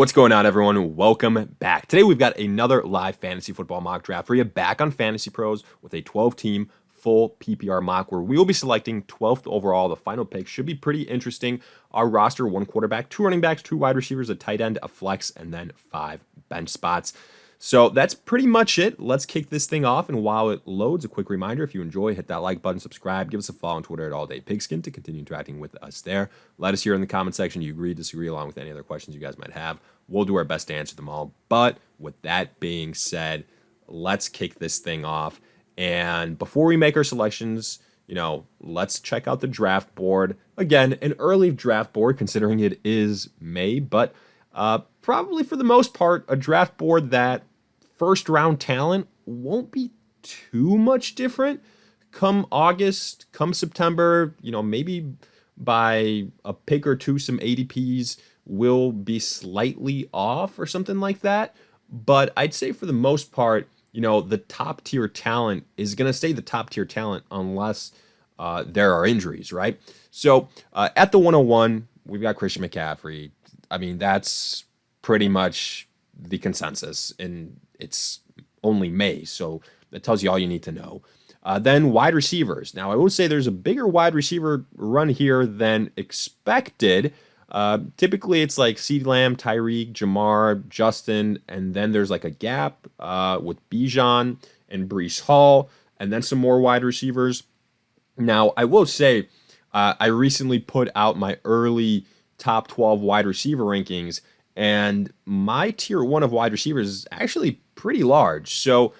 What's going on, everyone? Welcome back. Today, we've got another live fantasy football mock draft for you back on FantasyPros with a 12-team full PPR mock where we will be selecting 12th overall. The final pick should be pretty interesting. Our roster, 1 quarterback, 2 running backs, 2 wide receivers, a tight end, a flex, and then 5 bench spots. So that's pretty much it. Let's kick this thing off. And while it loads, a quick reminder, if you enjoy, hit that like button, subscribe, give us a follow on Twitter at AllDayPigskin to continue interacting with us there. Let us hear in the comment section you agree, disagree, along with any other questions you guys might have. We'll do our best to answer them all. But with that being said, let's kick this thing off. And before we make our selections, let's check out the draft board. Again, an early draft board considering it is May, but probably for the most part, a draft board that first round talent won't be too much different come August, come September. Maybe by a pick or two, some ADPs will be slightly off or something like that. But I'd say for the most part, the top tier talent is going to stay the top tier talent unless there are injuries, right? So at the 101, we've got Christian McCaffrey. I mean, that's pretty much the consensus, and it's only May, so that tells you all you need to know. Then wide receivers. Now, I will say there's a bigger wide receiver run here than expected. Typically, it's like CeeDee Lamb, Tyreek, Jamar, Justin, and then there's like a gap with Bijan and Breece Hall, and then some more wide receivers. Now, I will say I recently put out my early top 12 wide receiver rankings, and my tier 1 of wide receivers is actually pretty large. So,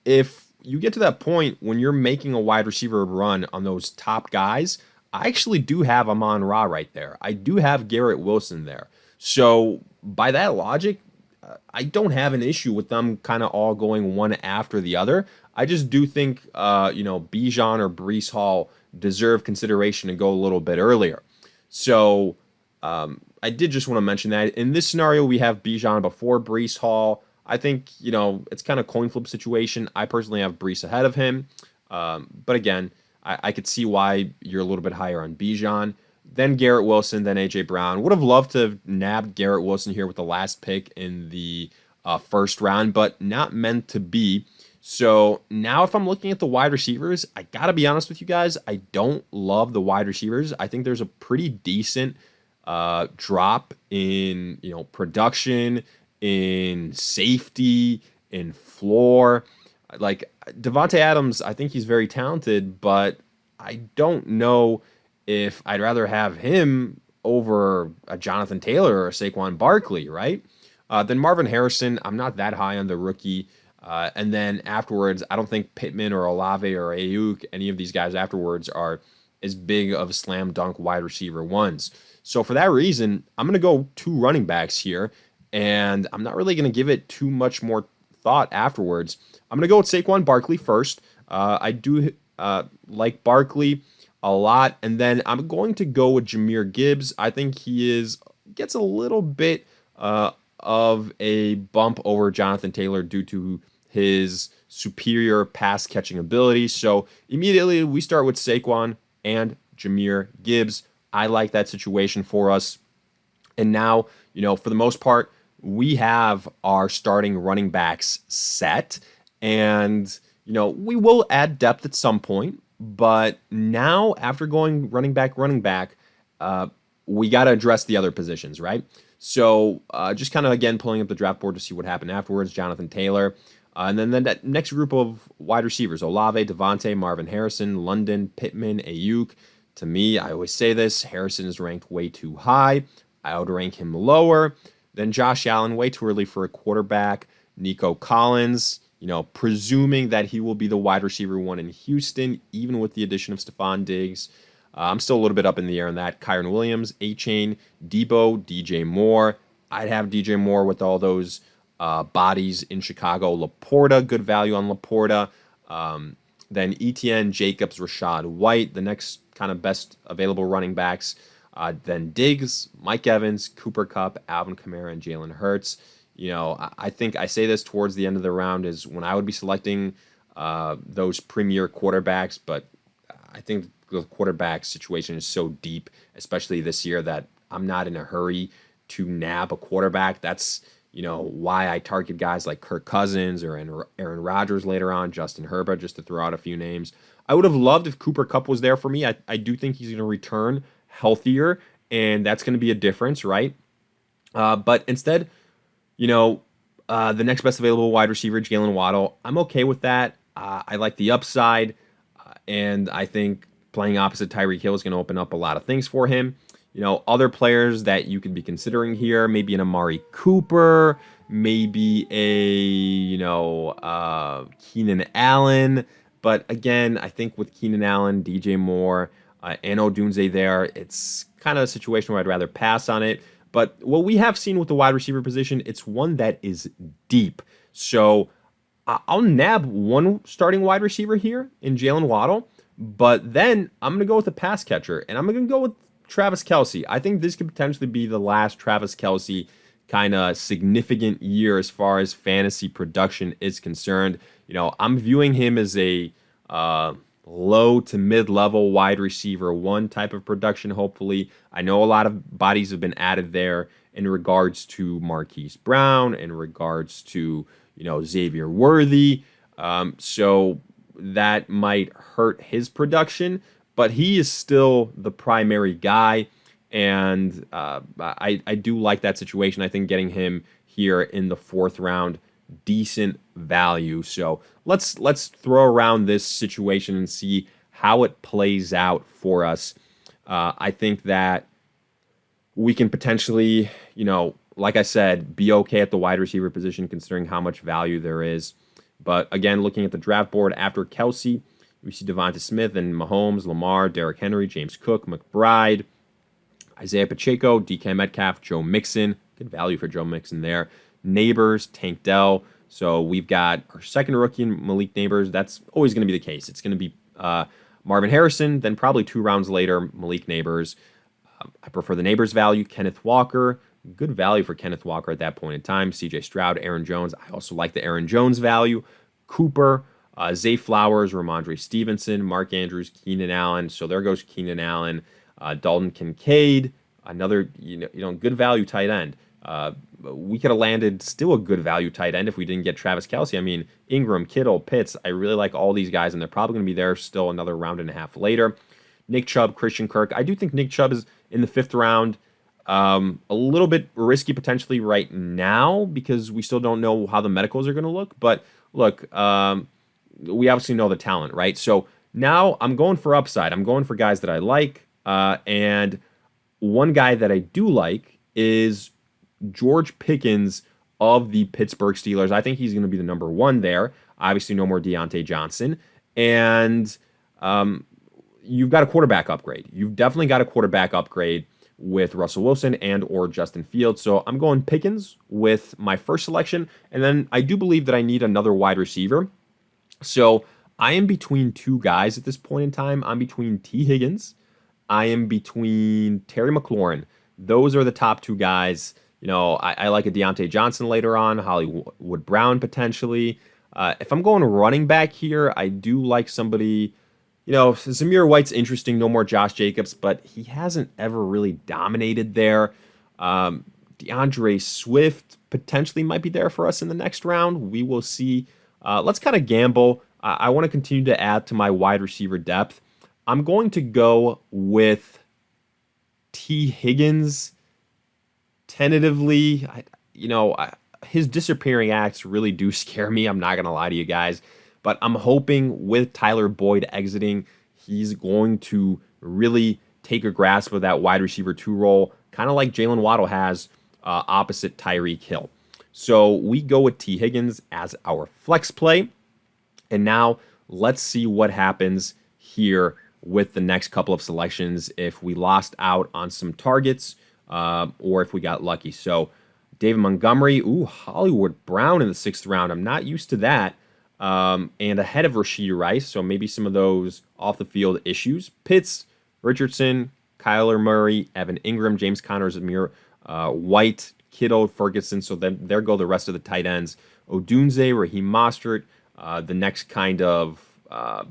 if you get to that point when you're making a wide receiver run on those top guys, I actually do have Amon-Ra right there. I do have Garrett Wilson there. So by that logic, I don't have an issue with them kind of all going one after the other. I just do think, Bijan or Breece Hall deserve consideration and go a little bit earlier. So I did just want to mention that. In this scenario, we have Bijan before Breece Hall. I think, it's kind of coin flip situation. I personally have Breece ahead of him. But again, I could see why you're a little bit higher on Bijan. Then Garrett Wilson, then A.J. Brown. Would have loved to have nabbed Garrett Wilson here with the last pick in the first round, but not meant to be. So now if I'm looking at the wide receivers, I got to be honest with you guys, I don't love the wide receivers. I think there's a pretty decent drop in, production, in safety, in floor. Like Devontae Adams, I think he's very talented, but I don't know if I'd rather have him over a Jonathan Taylor or a Saquon Barkley, right? Then Marvin Harrison, I'm not that high on the rookie. And then afterwards, I don't think Pittman or Olave or Ayuk, any of these guys afterwards, are as big of slam dunk wide receiver ones. So for that reason, I'm going to go 2 running backs here, and I'm not really going to give it too much more thought afterwards. I'm going to go with Saquon Barkley first. I do like Barkley a lot. And then I'm going to go with Jahmyr Gibbs. I think he gets a little bit of a bump over Jonathan Taylor due to his superior pass catching ability. So immediately we start with Saquon and Jahmyr Gibbs. I like that situation for us. And now, for the most part, we have our starting running backs set, and we will add depth at some point. But now, after going running back, we got to address the other positions, right? So just kind of again pulling up the draft board to see what happened afterwards. Jonathan Taylor, and then that next group of wide receivers: Olave, Devontae, Marvin Harrison, London, Pittman, Ayuk. To me, I always say this: Harrison is ranked way too high. I would rank him lower. Then Josh Allen, way too early for a quarterback. Nico Collins, presuming that he will be the wide receiver 1 in Houston, even with the addition of Stephon Diggs. I'm still a little bit up in the air on that. Kyron Williams, A-Chain, Debo, DJ Moore. I'd have DJ Moore with all those bodies in Chicago. Laporta, good value on Laporta. Then Etienne, Jacobs, Rashad White, the next kind of best available running backs. Then Diggs, Mike Evans, Cooper Kupp, Alvin Kamara, and Jalen Hurts. I think I say this towards the end of the round is when I would be selecting those premier quarterbacks, but I think the quarterback situation is so deep, especially this year, that I'm not in a hurry to nab a quarterback. That's, why I target guys like Kirk Cousins or Aaron Rodgers later on, Justin Herbert, just to throw out a few names. I would have loved if Cooper Kupp was there for me. I do think he's going to return healthier, and that's going to be a difference, right? But instead, the next best available wide receiver, Jalen Waddle, I'm okay with that. I like the upside, and I think playing opposite Tyreek Hill is going to open up a lot of things for him. Other players that you could be considering here, maybe an Amari Cooper, maybe Keenan Allen. But again, I think with Keenan Allen, DJ Moore, and Odunze there, it's kind of a situation where I'd rather pass on it. But what we have seen with the wide receiver position, it's one that is deep. So I'll nab one starting wide receiver here in Jalen Waddle, but then I'm going to go with a pass catcher, and I'm going to go with Travis Kelce. I think this could potentially be the last Travis Kelce kind of significant year as far as fantasy production is concerned. I'm viewing him as a low to mid-level wide receiver one type of production, hopefully. I know a lot of bodies have been added there in regards to Marquise Brown, in regards to, Xavier Worthy. So that might hurt his production, but he is still the primary guy, and I do like that situation. I think getting him here in the 4th round, decent value. So let's throw around this situation and see how it plays out for us. I think that we can potentially, like I said, be okay at the wide receiver position considering how much value there is. But again, looking at the draft board after Kelce, we see Devonta Smith and Mahomes, Lamar, Derrick Henry, James Cook, McBride, Isaiah Pacheco, DK Metcalf, Joe Mixon. Good value for Joe Mixon there. Neighbors, Tank Dell. So we've got our second rookie, Malik Neighbors. That's always going to be the case. It's going to be Marvin Harrison, then probably 2 rounds later, Malik Neighbors. I prefer the Neighbors value. Kenneth Walker, good value for Kenneth Walker at that point in time. CJ Stroud, Aaron Jones. I also like the Aaron Jones value. Cooper, Zay Flowers, Ramondre Stevenson, Mark Andrews, Keenan Allen. So there goes Keenan Allen. Dalton Kincaid, another good value tight end. We could have landed still a good value tight end if we didn't get Travis Kelce. I mean, Ingram, Kittle, Pitts. I really like all these guys, and they're probably going to be there still another round and a half later. Nick Chubb, Christian Kirk. I do think Nick Chubb is in the 5th round. A little bit risky potentially right now because we still don't know how the medicals are going to look. But look, we obviously know the talent, right? So now I'm going for upside. I'm going for guys that I like. And one guy that I do like is George Pickens of the Pittsburgh Steelers. I think he's going to be the number 1 there. Obviously, no more Deontay Johnson. And you've got a quarterback upgrade. You've definitely got a quarterback upgrade with Russell Wilson and or Justin Fields. So I'm going Pickens with my first selection. And then I do believe that I need another wide receiver. So I am between 2 guys at this point in time. I'm between T. Higgins. I am between Terry McLaurin. Those are the top 2 guys. I like a Deontay Johnson later on, Hollywood Brown potentially. If I'm going running back here, I do like somebody, Zamir White's interesting, no more Josh Jacobs, but he hasn't ever really dominated there. DeAndre Swift potentially might be there for us in the next round. We will see. Let's kind of gamble. I want to continue to add to my wide receiver depth. I'm going to go with T. Higgins tentatively. His disappearing acts really do scare me. I'm not going to lie to you guys. But I'm hoping with Tyler Boyd exiting, he's going to really take a grasp of that wide receiver 2 role, kind of like Jalen Waddle has opposite Tyreek Hill. So we go with T. Higgins as our flex play. And now let's see what happens here with the next couple of selections if we lost out on some targets or if we got lucky. So David Montgomery, Hollywood Brown in the 6th round. I'm not used to that. And ahead of Rashee Rice, so maybe some of those off-the-field issues. Pitts, Richardson, Kyler Murray, Evan Ingram, James Conner, Zamir White, Kittle, Ferguson. So then there go the rest of the tight ends. Odunze, Raheem Mostert, the next kind of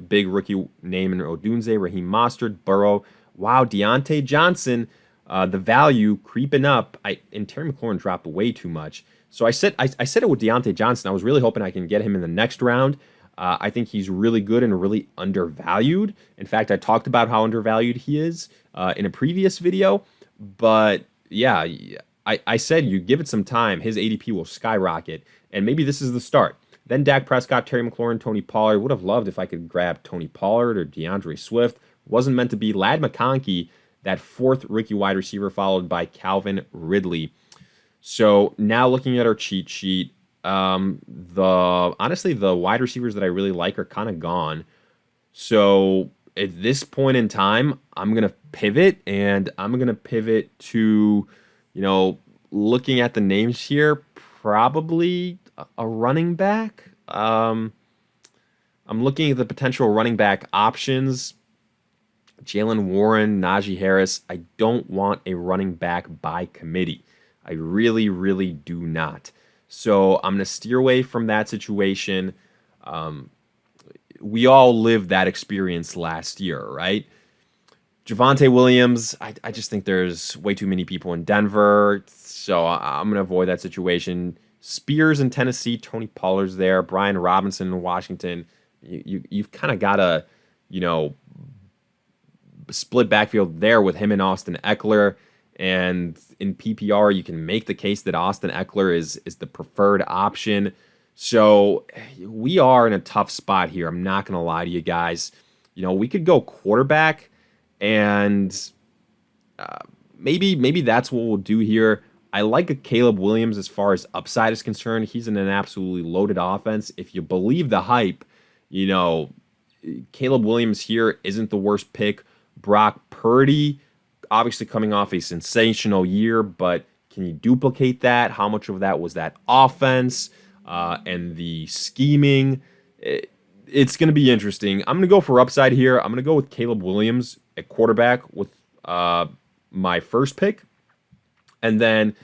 big rookie name in Odunze, Raheem Mostert, Burrow. Wow, Deontay Johnson. The value creeping up. And Terry McLaurin dropped way too much. So I said it with Deontay Johnson. I was really hoping I can get him in the next round. I think he's really good and really undervalued. In fact, I talked about how undervalued he is in a previous video. But yeah, I said you give it some time, his ADP will skyrocket. And maybe this is the start. Then Dak Prescott, Terry McLaurin, Tony Pollard. Would have loved if I could grab Tony Pollard or DeAndre Swift. Wasn't meant to be. Ladd McConkey, that fourth rookie wide receiver, followed by Calvin Ridley. So now looking at our cheat sheet, honestly, the wide receivers that I really like are kind of gone. So at this point in time, I'm going to pivot, and I'm going to pivot to, looking at the names here, probably a running back. I'm looking at the potential running back options. Jalen Warren, Najee Harris. I don't want a running back by committee. I really, really do not. So I'm going to steer away from that situation. We all lived that experience last year, right? Javonte Williams, I just think there's way too many people in Denver, so I'm going to avoid that situation. Spears in Tennessee, Tony Pollard's there, Brian Robinson in Washington. You've kind of got to, split backfield there with him and Austin Eckler. And in PPR, you can make the case that Austin Eckler is the preferred option. So we are in a tough spot here. I'm not going to lie to you guys. We could go quarterback, and maybe that's what we'll do here. I like a Caleb Williams as far as upside is concerned. He's in an absolutely loaded offense. If you believe the hype, Caleb Williams here isn't the worst pick. Brock Purdy, obviously coming off a sensational year, but can you duplicate that? How much of that was that offense and the scheming? It's going to be interesting. I'm going to go for upside here. I'm going to go with Caleb Williams at quarterback with my first pick. And then,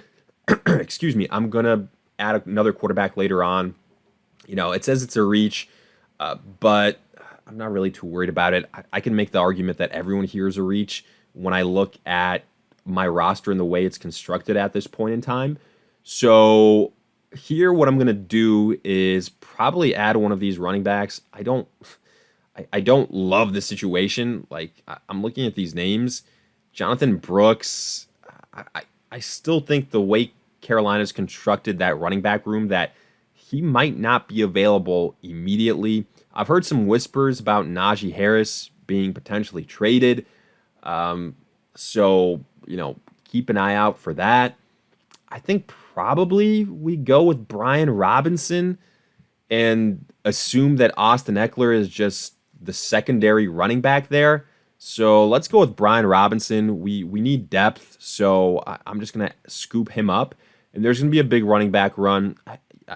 excuse me, I'm going to add another quarterback later on. It says it's a reach, but I'm not really too worried about it. I can make the argument that everyone here is a reach when I look at my roster and the way it's constructed at this point in time. So here, what I'm going to do is probably add one of these running backs. I don't love the situation. Like, I'm looking at these names. Jonathan Brooks, I still think the way Carolina's constructed that running back room, that he might not be available immediately. I've heard some whispers about Najee Harris being potentially traded. So, keep an eye out for that. I think probably we go with Brian Robinson and assume that Austin Eckler is just the secondary running back there. So let's go with Brian Robinson. We need depth, so I'm just going to scoop him up. And there's going to be a big running back run.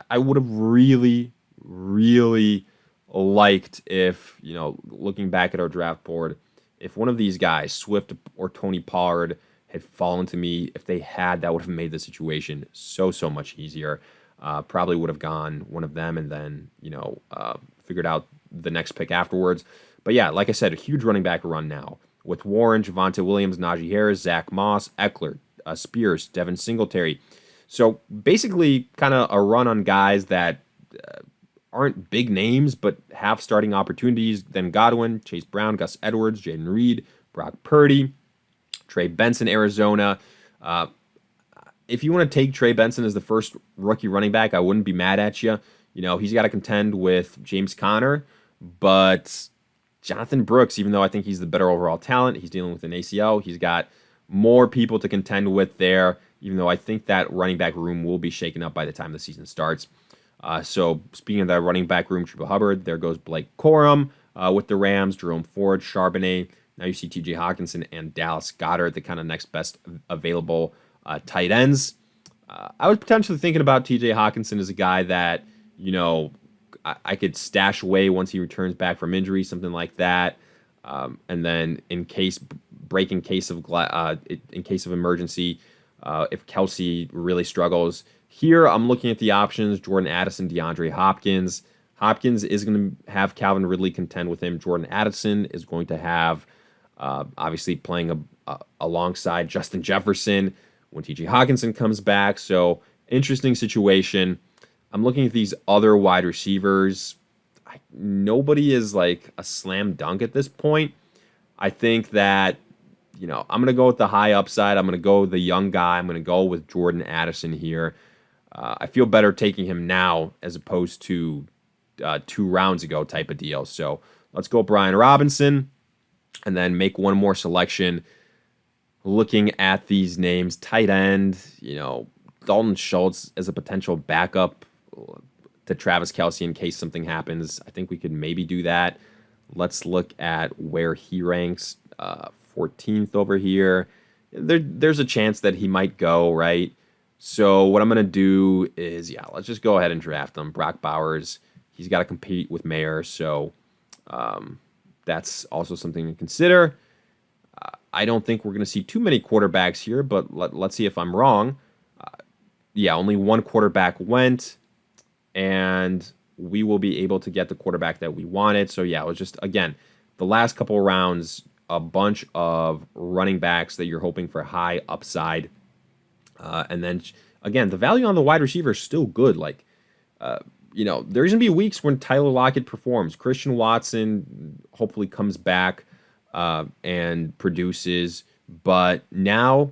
I would have really, really liked if, looking back at our draft board, if one of these guys, Swift or Tony Pollard, had fallen to me, if they had, that would have made the situation so much easier. Probably would have gone one of them and then, figured out the next pick afterwards. But yeah, like I said, a huge running back run now with Warren, Javonte Williams, Najee Harris, Zach Moss, Eckler, Spears, Devin Singletary. So basically kind of a run on guys that aren't big names but have starting opportunities. Then Godwin, Chase Brown, Gus Edwards, Jaden Reed, Brock Purdy, Trey Benson, Arizona. If you want to take Trey Benson as the first rookie running back, I wouldn't be mad at you. He's got to contend with James Conner, but Jonathan Brooks, even though I think he's the better overall talent, he's dealing with an ACL. He's got more people to contend with there, even though I think that running back room will be shaken up by the time the season starts. So speaking of that running back room, Chuba Hubbard, there goes Blake Corum with the Rams, Jerome Ford, Charbonnet. Now you see TJ Hawkinson and Dallas Goedert, the kind of next best available tight ends. I was potentially thinking about TJ Hawkinson as a guy that, I could stash away once he returns back from injury, something like that. And then in case of emergency, if Kelsey really struggles. Here, I'm looking at the options: Jordan Addison, DeAndre Hopkins. Hopkins is going to have Calvin Ridley contend with him. Jordan Addison is going to have, obviously, playing alongside Justin Jefferson when TJ Hawkinson comes back. So interesting situation. I'm looking at these other wide receivers. Nobody is like a slam dunk at this point. I think that, I'm going to go with the high upside. I'm going to go with the young guy. I'm going to go with Jordan Addison here. I feel better taking him now as opposed to 2 rounds ago type of deal. So let's go Brian Robinson and then make one more selection. Looking at these names, tight end, Dalton Schultz as a potential backup to Travis Kelce in case something happens. I think we could maybe do that. Let's look at where he ranks. 14th over here. There's a chance that he might go, right? So what I'm going to do is, let's just go ahead and draft him. Brock Bowers, he's got to compete with Mayer, so that's also something to consider. I don't think we're going to see too many quarterbacks here, but let's see if I'm wrong. Only one quarterback went, and we will be able to get the quarterback that we wanted. So, it was just, again, the last couple of rounds, a bunch of running backs that you're hoping for high upside. And then, again, the value on the wide receiver is still good. Like, there's going to be weeks when Tyler Lockett performs. Christian Watson hopefully comes back and produces. But now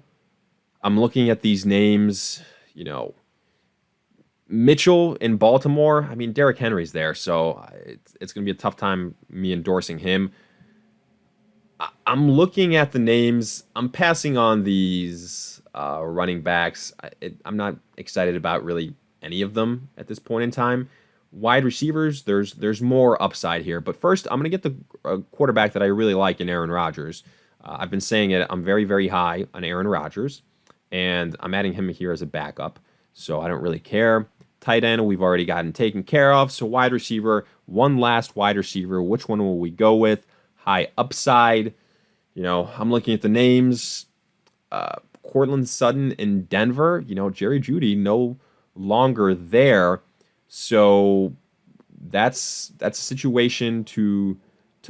I'm looking at these names, Mitchell in Baltimore. I mean, Derrick Henry's there, so it's going to be a tough time me endorsing him. I'm looking at the names. I'm passing on these running backs. I'm not excited about really any of them at this point in time. Wide receivers, there's more upside here. But first, I'm going to get the quarterback that I really like in Aaron Rodgers. I've been saying it. I'm very, very high on Aaron Rodgers, and I'm adding him here as a backup, so I don't really care. Tight end, we've already gotten taken care of. So wide receiver, one last wide receiver. Which one will we go with? High upside. I'm looking at the names. Cortland Sutton in Denver. Jerry Jeudy no longer there. So that's a situation to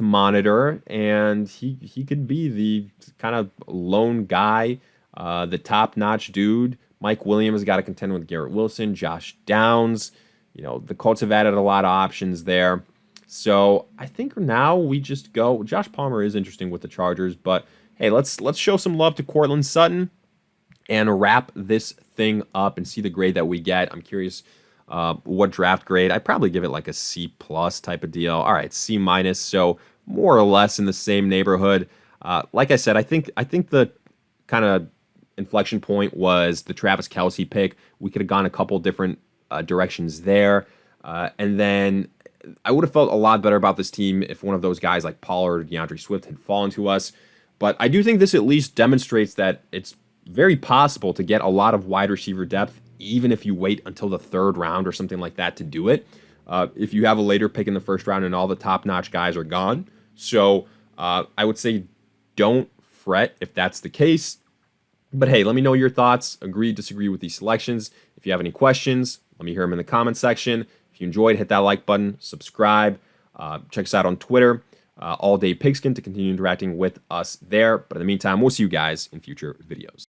monitor. And he could be the kind of lone guy, the top-notch dude. Mike Williams got to contend with Garrett Wilson, Josh Downs. The Colts have added a lot of options there. So I think now we just go. Josh Palmer is interesting with the Chargers, but hey, let's show some love to Cortland Sutton and wrap this thing up and see the grade that we get. I'm curious what draft grade. I'd probably give it like a C+ type of deal. All right, C-, so more or less in the same neighborhood. Like I said, I think the kind of inflection point was the Travis Kelce pick. We could have gone a couple different directions there. And then I would have felt a lot better about this team if one of those guys like Pollard or DeAndre Swift had fallen to us. But I do think this at least demonstrates that it's very possible to get a lot of wide receiver depth, even if you wait until the 3rd round or something like that to do it. If you have a later pick in the 1st round and all the top-notch guys are gone. So I would say don't fret if that's the case. But hey, let me know your thoughts. Agree, disagree with these selections. If you have any questions, let me hear them in the comment section. If you enjoyed, hit that like button, subscribe. Check us out on Twitter, All Day Pigskin, to continue interacting with us there. But in the meantime, we'll see you guys in future videos.